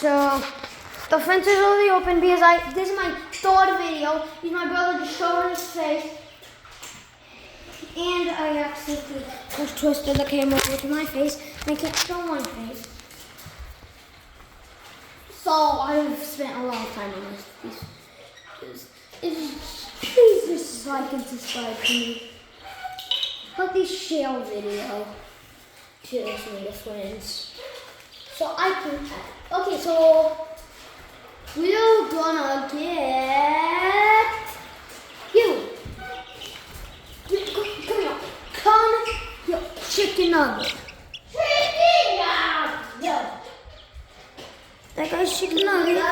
So the fence is already open because this is my third video. My brother just showed his face. And I accidentally just twisted the camera over to my face and I can't show my face. So I've spent a lot of time on this. Please like and subscribe to me. Help share video to your friends. So I can okay, so we're gonna get you. Come here. Come here. Chicken nugget. Chicken nugget. That guy's chicken nugget.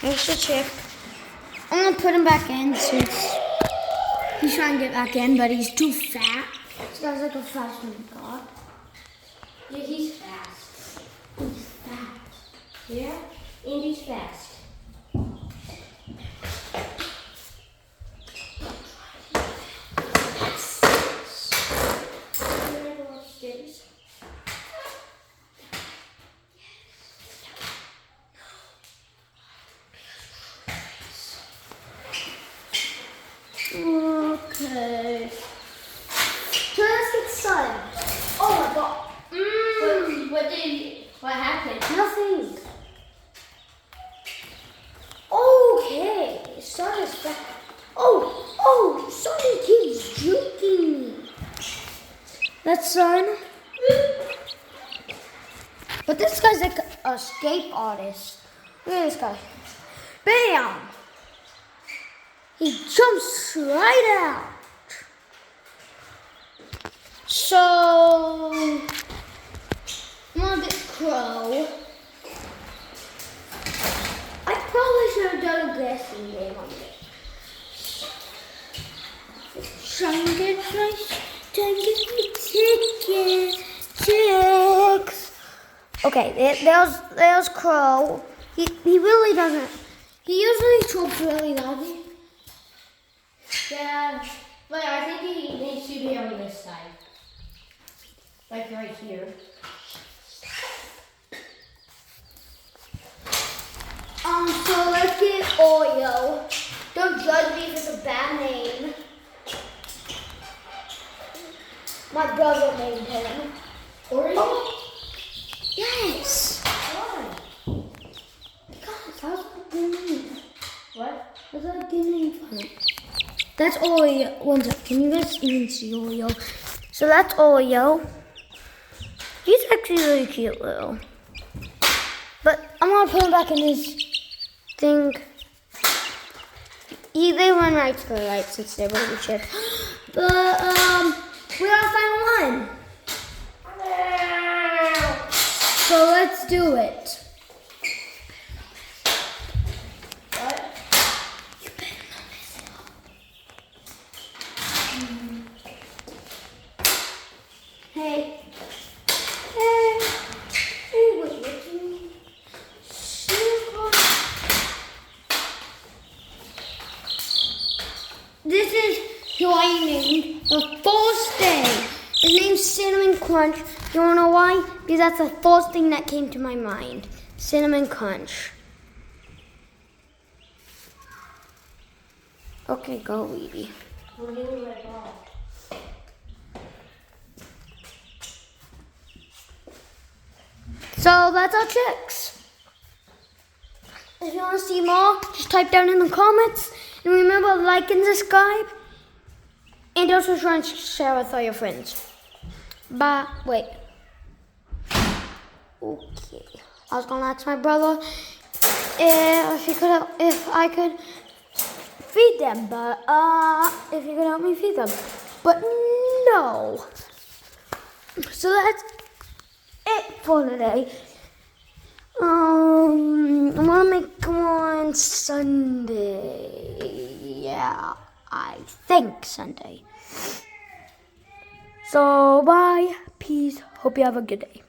There's the chick. I'm gonna put him back in since he's trying to get back in, but he's too fat. This guy's like a fast god. Yeah, he's fast. He's fat. Yeah, and he's fast. Okay. So let's get started. Oh my god. What happened? Nothing. Okay. Son is back. Oh, Son keeps juking me. That's Son. But this guy's like a escape artist. Look at this guy. Bam! He jumps right out. So I'm gonna get Crow. I probably should have done a guessing game on this. Trying to get rice, trying to get me chicks. Okay, there's Crow. He really doesn't. He usually chokes really loudly. Yeah, but I think he needs to be on this side. Like right here. So let's get Oreo. Don't judge me if it's a bad name. My brother named him. Oreo? Oh, yes. Why? Because how's that good name? What? How's that a good name for him? That's Oreo. One sec. Can you guys even see Oreo? So that's Oreo. He's actually really cute, little. But I'm gonna put him back in his thing. They run right to the right since they're really chick. But we gotta find one. So let's do it. What? You better not mess it up. Hey. Hey, wait, what do you mean? This is who I named the first day. His name's Cinnamon Crunch. You wanna know why? Because that's the first thing that came to my mind. Cinnamon Crunch. Okay, go, Weedy. We're doing my ball. So that's our chicks. If you want to see more, just type down in the comments. And remember, like and subscribe. And also try and share with all your friends. Bye. Wait. Okay. I was gonna ask my brother if I could feed them, but if he could help me feed them. But no. So that's it for today. I'm gonna make them on Sunday. Yeah, I think Sunday. So bye, peace. Hope you have a good day.